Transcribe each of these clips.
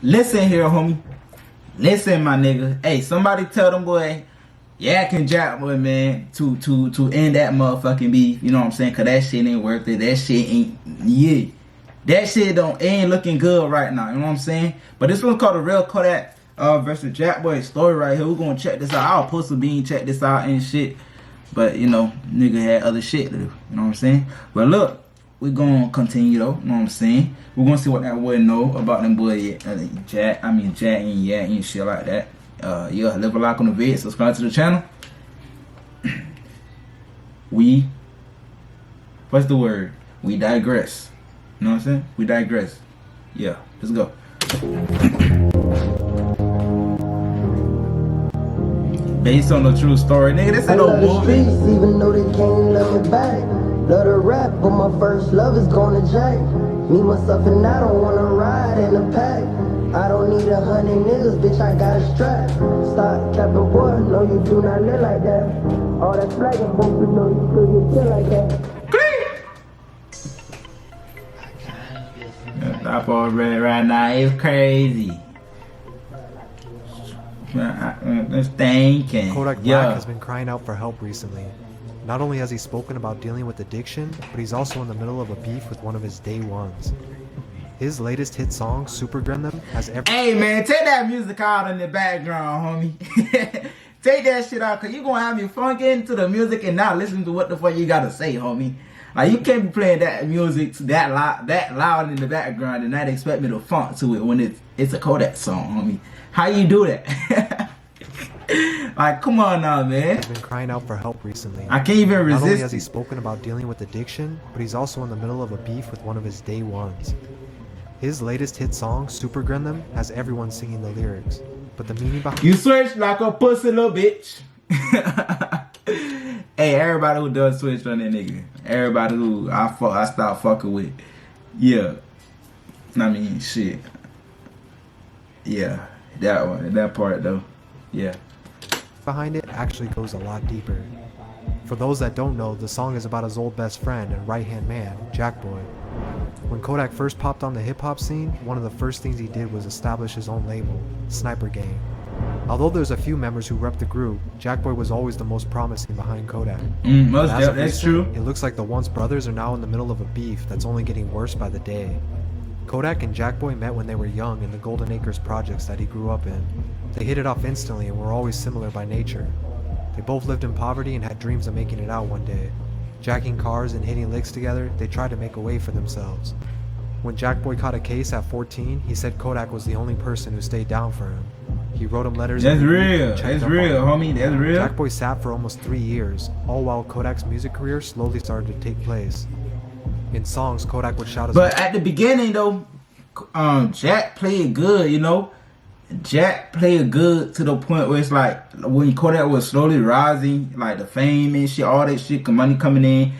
Listen here, homie. Listen, my nigga. Hey, somebody tell them boy, Yak and Jackboy, man, to end that motherfucking beef. You know what I'm saying? Cause that shit ain't worth it. That shit ain't, yeah. That shit ain't looking good right now. You know what I'm saying? But this one's called The Real Kodak versus Jackboy story right here. We're gonna check this out. I'll post a bean, check this out and shit. But you know, nigga had other shit to do. You know what I'm saying? But look, we gonna continue though. You know what I'm saying? We're gonna see what that boy know about them boy Jack and Yak and shit like that. Yeah, leave a like on the vid, subscribe to the channel. What's the word? We digress. You know what I'm saying? We digress. Yeah, let's go. Based on the true story, nigga, this ain't no movie. Even though they can't love me back. Love to rap, but my first love is going to Jack. Me, myself, and I don't wanna ride in a pack. I don't need 100 niggas, bitch, I got a strap. Stop capping, boy, no, you do not live like that. All that flagging, boy, you know you could get killed like that. Stop all red right now, it's crazy. This thing can. Kodak Black has been crying out for help recently. Not only has he spoken about dealing with addiction, but he's also in the middle of a beef with one of his day ones. His latest hit song, Super Them, has Hey man, take that music out in the background, homie. Take that shit out, cause you gonna have me funkin' to the music and not listen to what the fuck you gotta say, homie. Like you can't be playing that music that loud in the background and not expect me to funk to it when it's a Kodak song, homie. How you do that? Like, come on now, man. He's been crying out for help recently. I can't even resist. Not only has he spoken about dealing with addiction, but he's also in the middle of a beef with one of his day ones. His latest hit song, Super Them, has everyone singing the lyrics, but the meaning behind you switch like a pussy little bitch. Hey, everybody who does switch on that nigga, everybody who I start fucking with, yeah. I mean, shit. Yeah, that one, that part though, yeah. Behind it actually goes a lot deeper. For those that don't know, the song is about his old best friend and right-hand man, Jackboy. When Kodak first popped on the hip-hop scene, one of the first things he did was establish his own label, Sniper Gang. Although there's a few members who rep the group, Jackboy was always the most promising behind Kodak. That's true. It looks like the once brothers are now in the middle of a beef that's only getting worse by the day. Kodak and Jackboy met when they were young in the Golden Acres projects that he grew up in. They hit it off instantly and were always similar by nature. They both lived in poverty and had dreams of making it out one day. Jacking cars and hitting licks together, they tried to make a way for themselves. When Jackboy caught a case at 14, he said Kodak was the only person who stayed down for him. He wrote him letters. That's real. That's real, homie. That's real. Jackboy sat for almost 3 years, all while Kodak's music career slowly started to take place. In songs, Kodak would shout his... But at the beginning, though, Jack played good, you know? Jack played good to the point where it's like, when Kodak was slowly rising, like the fame and shit, all that shit, money coming in,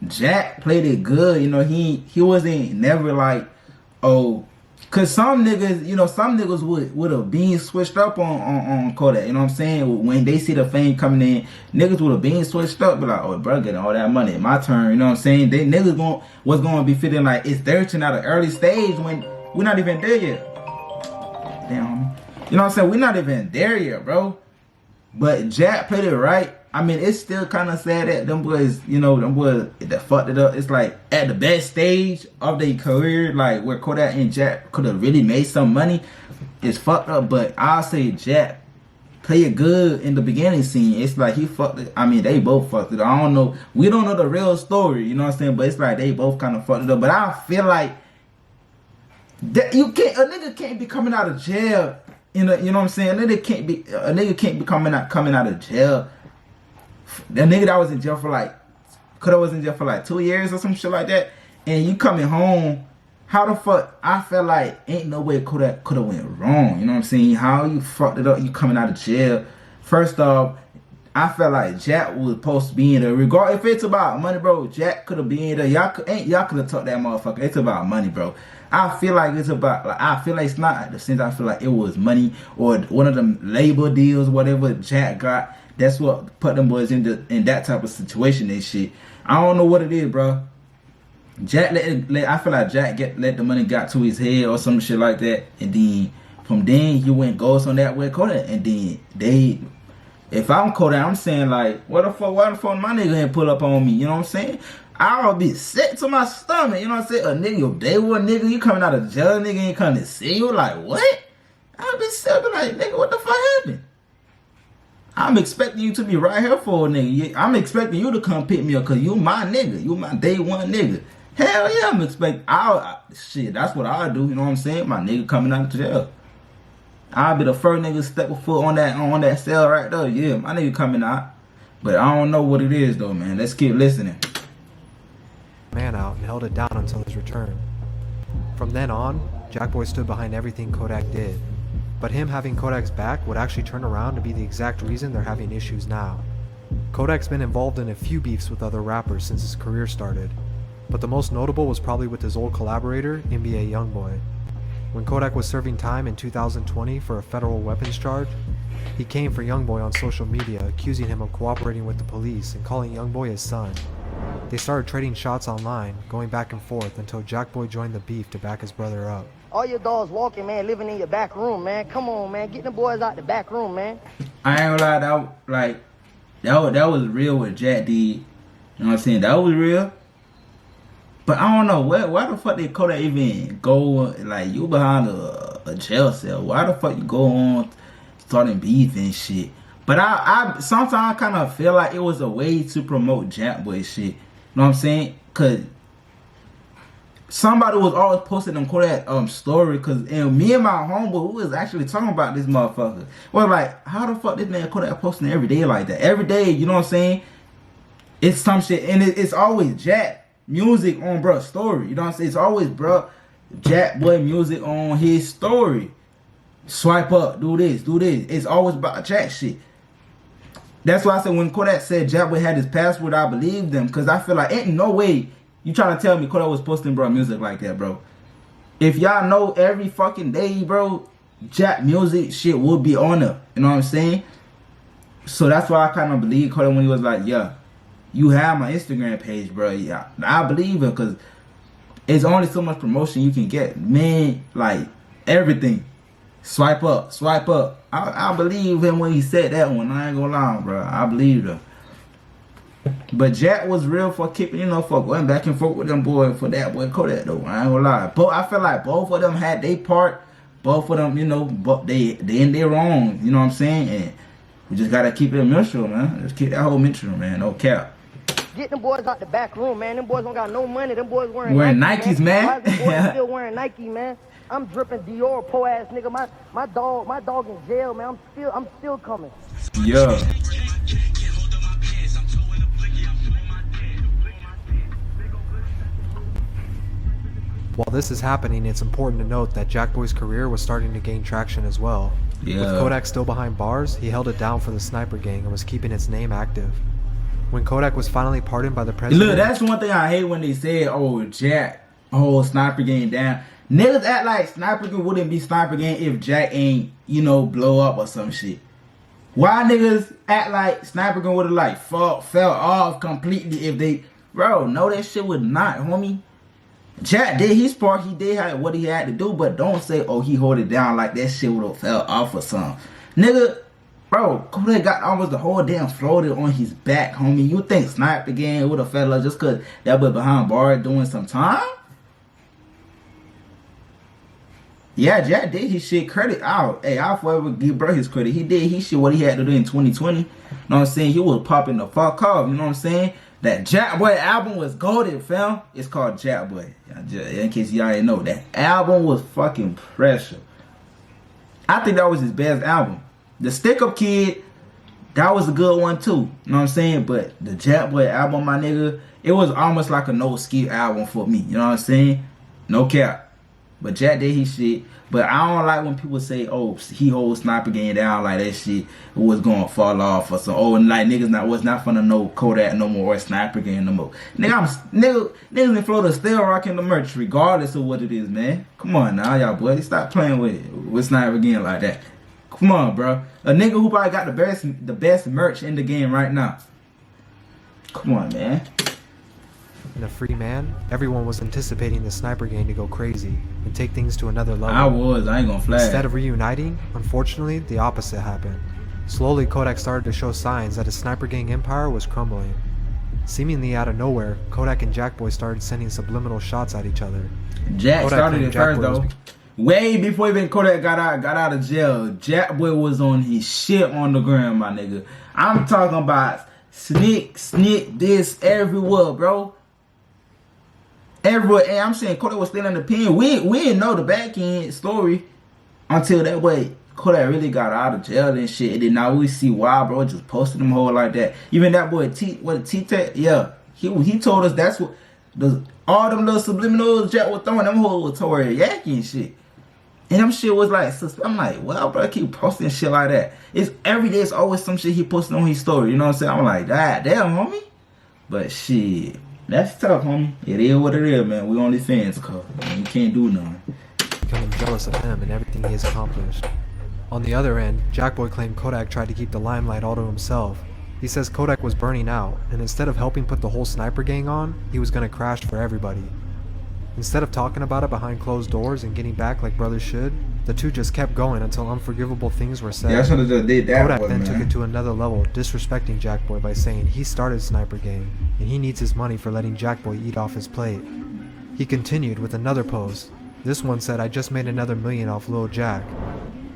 Jack played it good, you know? He wasn't never like, oh... Cause some niggas, you know, some niggas would have been switched up on Kodak, you know what I'm saying? When they see the fame coming in, niggas would have been switched up, but like, oh bro, getting all that money, my turn, you know what I'm saying? They niggas was gonna be feeling like it's their turn at an early stage when we're not even there yet. Damn, homie. You know what I'm saying? We're not even there yet, bro. But Jack played it right. I mean, it's still kind of sad that them boys, you know, them boys that fucked it up. It's like at the best stage of their career, like where Kodak and Jack could have really made some money, it's fucked up. But I'll say Jack played it good in the beginning scene. It's like he fucked it. I mean, they both fucked it. I don't know. We don't know the real story, you know what I'm saying? But it's like they both kind of fucked it up. But I feel like that a nigga can't be coming out of jail. You know what I'm saying? A nigga can't be coming out of jail. That nigga that was in jail for like, Kodak was in jail for like 2 years or some shit like that, and you coming home, how the fuck, I feel like ain't no way Kodak could have went wrong, you know what I'm saying? How you fucked it up, you coming out of jail. First off, I felt like Jack was supposed to be in there. Regard if it's about money, bro, Jack could have been in there. Y'all could have talked that motherfucker. It's about money, bro. I feel like it's about, like, I feel like it's not the sense. I feel like it was money or one of them label deals, whatever Jack got. That's what put them boys in that type of situation and shit. I don't know what it is, bro. Jack I feel like Jack let the money got to his head or some shit like that, and then from then you went ghost on that with Kodak, and then if I'm Kodak, I'm saying like, why the fuck my nigga ain't pull up on me? You know what I'm saying? I'll be sick to my stomach. You know what I'm saying? A nigga, your day one nigga, you coming out of jail, nigga ain't coming to see you. Like, what? I'll be sick, like, nigga, what the fuck happened? I'm expecting you to be right here for a nigga. I'm expecting you to come pick me up because you my nigga. You my day one nigga. Hell yeah, I'm expecting. Shit, that's what I'll do. You know what I'm saying? My nigga coming out of jail. I'll be the first nigga to step a foot on that cell right there. Yeah, my nigga coming out. But I don't know what it is though, man. Let's keep listening. Man out and held it down until his return. From then on, Jackboy stood behind everything Kodak did. But him having Kodak's back would actually turn around to be the exact reason they're having issues now. Kodak's been involved in a few beefs with other rappers since his career started, but the most notable was probably with his old collaborator, NBA Youngboy. When Kodak was serving time in 2020 for a federal weapons charge, he came for Youngboy on social media, accusing him of cooperating with the police and calling Youngboy his son. They started trading shots online, going back and forth until Jackboy joined the beef to back his brother up. All your dogs walking, man, living in your back room, man. Come on, man. Get the boys out the back room, man. I ain't gonna lie, that was real what Jack did. You know what I'm saying? That was real. But I don't know, why the fuck did Kodak even go, like, you behind a jail cell? Why the fuck you go on starting beef and shit? But I sometimes kind of feel like it was a way to promote Jackboy shit. You know what I'm saying? Because somebody was always posting them Kodak story, because me and my homeboy, we was actually talking about this motherfucker. Well, like, how the fuck this man Kodak posting every day like that? Every day, you know what I'm saying? It's some shit, and it's always Jack music on bruh's story. You know what I'm saying? It's always bruh Jackboy music on his story. Swipe up, do this, do this. It's always about Jack shit. That's why I said when Kodak said Jackboy had his password, I believed them, because I feel like ain't no way you trying to tell me Kodak was posting bro music like that, bro. If y'all know every fucking day, bro, Jack music shit would be on there. You know what I'm saying? So that's why I kind of believe Kodak when he was like, yeah, you have my Instagram page, bro. Yeah, I believe it, because it's only so much promotion you can get. Man, like, everything. Swipe up, swipe up. I believe him when he said that one. I ain't gonna lie, bro. I believe him. But Jack was real for keeping, you know, for going back and forth with them boys for that boy Kodak though. I ain't gonna lie. But I feel like both of them had their part. Both of them, you know, but they in their wrong. You know what I'm saying? And we just gotta keep it mutual, man. Just keep that whole mutual, man. No cap. Get them boys out the back room, man. Them boys don't got no money. Them boys wearing Nikes, man. Why is them boys still wearing Nike, man? I'm dripping Dior, po ass nigga. My dog in jail, man. I'm still coming. Yeah. While this is happening, it's important to note that Jackboy's career was starting to gain traction as well. Yeah. With Kodak still behind bars, he held it down for the sniper gang and was keeping its name active. When Kodak was finally pardoned by the president... Look, that's one thing I hate when they said, oh, Jack, oh, sniper gang down. Niggas act like sniper gang wouldn't be sniper gang if Jack ain't, you know, blow up or some shit. Why niggas act like sniper gang would've like fell off completely if they... Bro, no, that shit would not, homie. Jack did his part. He did what he had to do, but don't say, oh, he hold it down like that shit would've fell off or something. Nigga, bro, Kodak got almost the whole damn floated on his back, homie. You think sniper gang would've fell off just cause that was behind bars doing some time? Yeah, Jack did his shit. Credit out. Hey, I'll forever give bro his credit. He did his shit what he had to do in 2020. You know what I'm saying? He was popping the fuck off. You know what I'm saying? That Jackboy album was golden, fam. It's called Jackboy. In case y'all didn't know, that album was fucking pressure. I think that was his best album. The Stick Up Kid, that was a good one too. You know what I'm saying? But the Jackboy album, my nigga, it was almost like a no ski album for me. You know what I'm saying? No cap. But Jack did his shit. But I don't like when people say, oh, he holds sniper game down like that shit was gonna fall off or so. Oh, and like niggas was not finna know Kodak no more or sniper game no more. Niggas in Florida still rocking the merch regardless of what it is, man. Come on now, y'all boys. Stop playing with sniper game like that. Come on, bro. A nigga who probably got the best merch in the game right now. Come on, man. and a free man, everyone was anticipating the sniper gang to go crazy and take things to another level. I ain't gonna flag. Instead of reuniting, unfortunately, the opposite happened. Slowly, Kodak started to show signs that his sniper gang empire was crumbling. Seemingly out of nowhere, Kodak and Jackboy started sending subliminal shots at each other. Jack Kodak started claimed it first Jackboy though. was- Way before even Kodak got out of jail, Jackboy was on his shit on the ground, my nigga. I'm talking about sneak this everywhere, bro. Everywhere. And I'm saying Kodak was still in the pen. We didn't know the back end story until that way Kodak really got out of jail and shit. And then now we see why, bro, just posted them whole like that. Even that boy T-Tech, yeah, he told us that's what all them little subliminals Jack was throwing, them whole teriyaki and shit. And them shit was like, I'm like, well, bro, I keep posting shit like that. It's every day, it's always some shit he posting on his story. You know what I'm saying? I'm like, damn, homie. But shit, that's tough, homie. It is what it is, man. We only fans, cuz. We can't do nothing. Becoming jealous of him and everything he has accomplished. On the other end, Jackboy claimed Kodak tried to keep the limelight all to himself. He says Kodak was burning out, and instead of helping put the whole sniper gang on, he was gonna crash for everybody. Instead of talking about it behind closed doors and getting back like brothers should, the two just kept going until unforgivable things were said. Yeah, I should have just did that. Kodak one, then man. took it to another level, disrespecting Jackboy by saying he started Sniper Gang, and he needs his money for letting Jackboy eat off his plate. He continued with another post. This one said, "I just made another million off Lil Jack."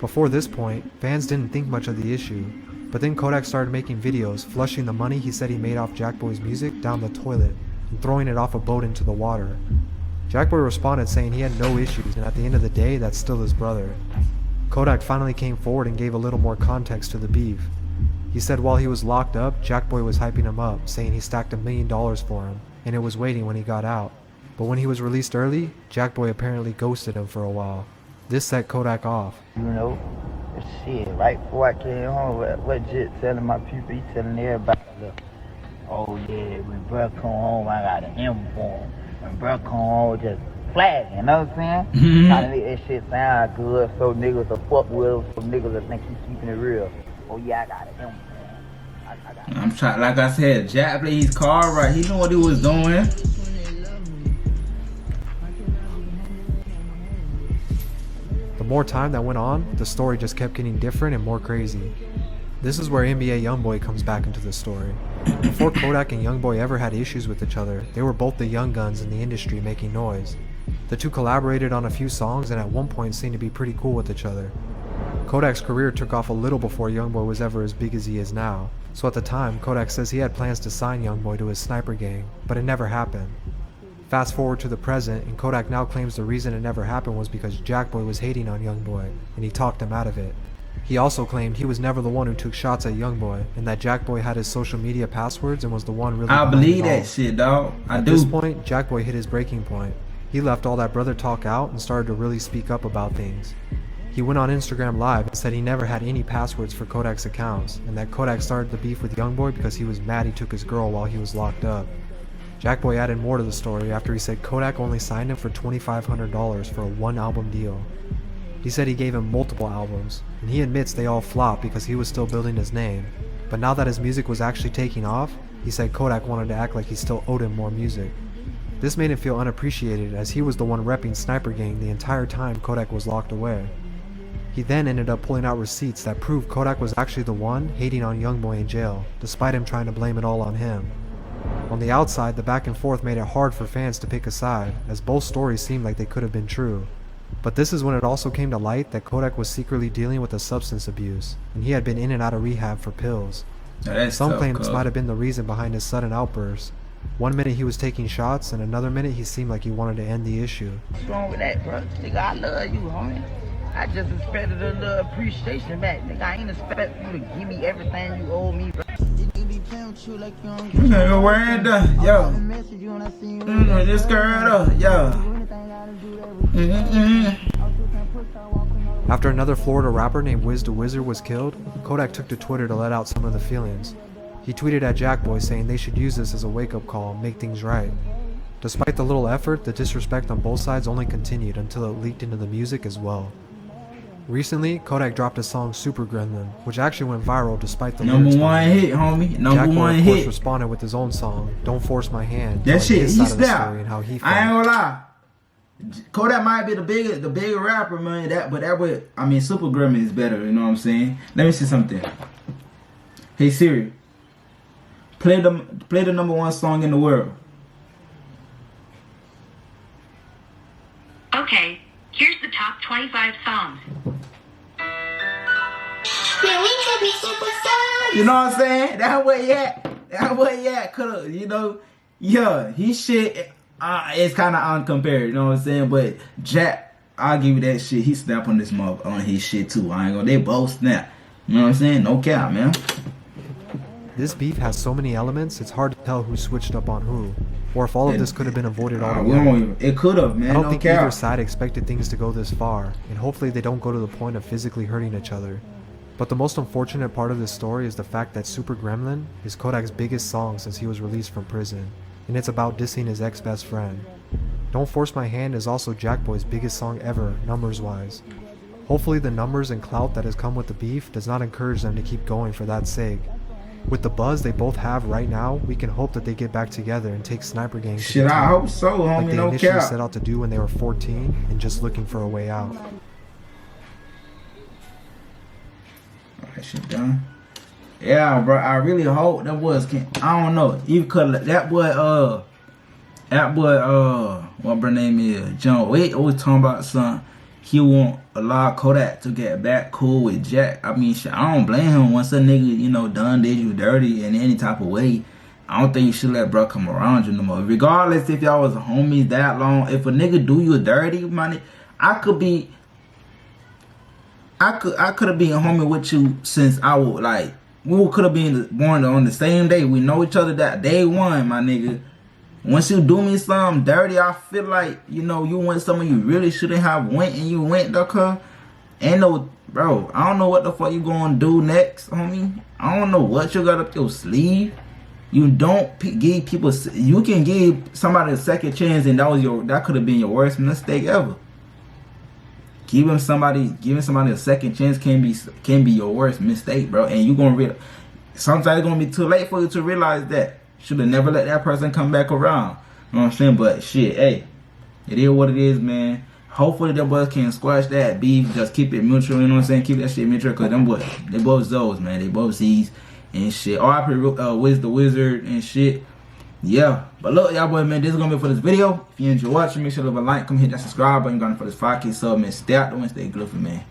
Before this point, fans didn't think much of the issue, but then Kodak started making videos flushing the money he said he made off Jackboy's music down the toilet and throwing it off a boat into the water. Jackboy responded saying he had no issues, and at the end of the day, that's still his brother. Kodak finally came forward and gave a little more context to the beef. He said while he was locked up, Jackboy was hyping him up, saying he stacked $1 million for him, and it was waiting when he got out. But when he was released early, Jackboy apparently ghosted him for a while. This set Kodak off. You know, shit, right before I came home, what Jit telling my people, he telling everybody, look, oh yeah, when bro come home, I got an M for him. When bro come home, just flagging, you know what I'm saying? Trying to make that shit sound good, so niggas will fuck with him, so niggas will think he's keeping it real. Oh yeah, I got an M for him. I got I'm trying, like I said, Jack played his card right. He knew what he was doing. The more time that went on, the story just kept getting different and more crazy. This is where NBA Youngboy comes back into the story. Before Kodak and Youngboy ever had issues with each other, they were both the young guns in the industry making noise. The two collaborated on a few songs and at one point seemed to be pretty cool with each other. Kodak's career took off a little before Youngboy was ever as big as he is now, so at the time, Kodak says he had plans to sign Youngboy to his sniper gang, but it never happened. Fast forward to the present, and Kodak now claims the reason it never happened was because Jackboy was hating on Youngboy, and he talked him out of it. He also claimed he was never the one who took shots at Youngboy, and that Jackboy had his social media passwords and was the one really I behind believe it all. that shit, dog. I At do. this point, Jackboy hit his breaking point. He left all that brother talk out and started to really speak up about things. He went on Instagram Live and said he never had any passwords for Kodak's accounts, and that Kodak started the beef with Youngboy because he was mad he took his girl while he was locked up. Jackboy added more to the story after he said Kodak only signed him for $2,500 for a one-album deal. He said he gave him multiple albums, and he admits they all flopped because he was still building his name. But now that his music was actually taking off, he said Kodak wanted to act like he still owed him more music. This made him feel unappreciated as he was the one repping Sniper Gang the entire time Kodak was locked away. He then ended up pulling out receipts that proved Kodak was actually the one hating on Youngboy in jail, despite him trying to blame it all on him. On the outside, the back and forth made it hard for fans to pick a side, as both stories seemed like they could have been true. But this is when it also came to light that Kodak was secretly dealing with a substance abuse, and he had been in and out of rehab for pills. Now, that's Some tough, claim this cuz. might have been the reason behind his sudden outburst. One minute he was taking shots, and another minute he seemed like he wanted to end the issue. What's wrong with that, bro? Nigga, I love you, homie. I just expected a little appreciation back. Nigga, I ain't expect you to give me everything you owe me, bro. Nigga, where the yo? This girl, yo. After another Florida rapper named Wiz the Wizard was killed, Kodak took to Twitter to let out some of the feelings. He tweeted at Jackboy saying they should use this as a wake-up call and make things right. Despite the little effort, the disrespect on both sides only continued until it leaked into the music as well. Recently, Kodak dropped a song Super Gremlin, which actually went viral despite the Number lyrics one behind it. hit, homie. Number Jackboy, one of course, hit. responded with his own song, Don't Force My Hand, That telling shit, his he side of the story snapped. and how he I ain't felt. gonna lie. Kodak might be the bigger rapper, man. But that would, I mean, Super Gremlin is better. You know what I'm saying? Let me see something. Hey Siri, play the number one song in the world. Okay, here's the top 25 songs. You know what I'm saying? That way, yeah. Could've, you know, yeah, his shit is kind of uncompared. You know what I'm saying? But Jack, I'll give you that shit. He snapped on this mother on his shit too. I ain't gonna. They both snap. You know what I'm saying? No cap, man. This beef has so many elements, it's hard to tell who switched up on who, or if all of this could have been avoided altogether. It could have, man. I don't no think cap. either side expected things to go this far, and hopefully they don't go to the point of physically hurting each other. But the most unfortunate part of this story is the fact that Super Gremlin is Kodak's biggest song since he was released from prison, and it's about dissing his ex-best friend. Don't Force My Hand is also Jackboy's biggest song ever, numbers-wise. Hopefully the numbers and clout that has come with the beef does not encourage them to keep going for that sake. With the buzz they both have right now, we can hope that they get back together and take Sniper Gang to Shit, the I top, hope so, homie. like they No initially cap. set out to do when they were 14 and just looking for a way out. That shit done. Yeah, bro. I really hope that was. I don't know. Even cause that boy, what her name is? John Wade always talking about something. He want a lot of Kodak to get back cool with Jack. I mean, shit, I don't blame him. Once a nigga, you know, done did you dirty in any type of way, I don't think you should let bro come around you no more. Regardless if y'all was homies that long, if a nigga do you dirty, money, I could have been a homie with you since I was like, we could have been born on the same day. We know each other that day one, my nigga. Once you do me something dirty, I feel like, you know, you went somewhere you really shouldn't have went, and you went, though, ain't no, bro, I don't know what the fuck you gonna do next, homie. I don't know what you got up your sleeve. You don't give people, you can give somebody a second chance, and that could have been your worst mistake ever. Giving somebody a second chance can be your worst mistake, bro. And you gonna sometimes it's gonna be too late for you to realize that. Should have never let that person come back around. You know what I'm saying? But shit, hey, it is what it is, man. Hopefully them boys can squash that beef. Just keep it mutual, you know what I'm saying? Keep that shit mutual, cause them boys, they both Zoes, man. They both Z's and shit. R.I.P. Wiz the Wizard and shit. Yeah. But look, y'all boys, man, this is gonna be for this video. If you enjoy watching, make sure to leave a like, come hit that subscribe button, going for this 5K sub, man. Stay out the way, stay gluffy, man.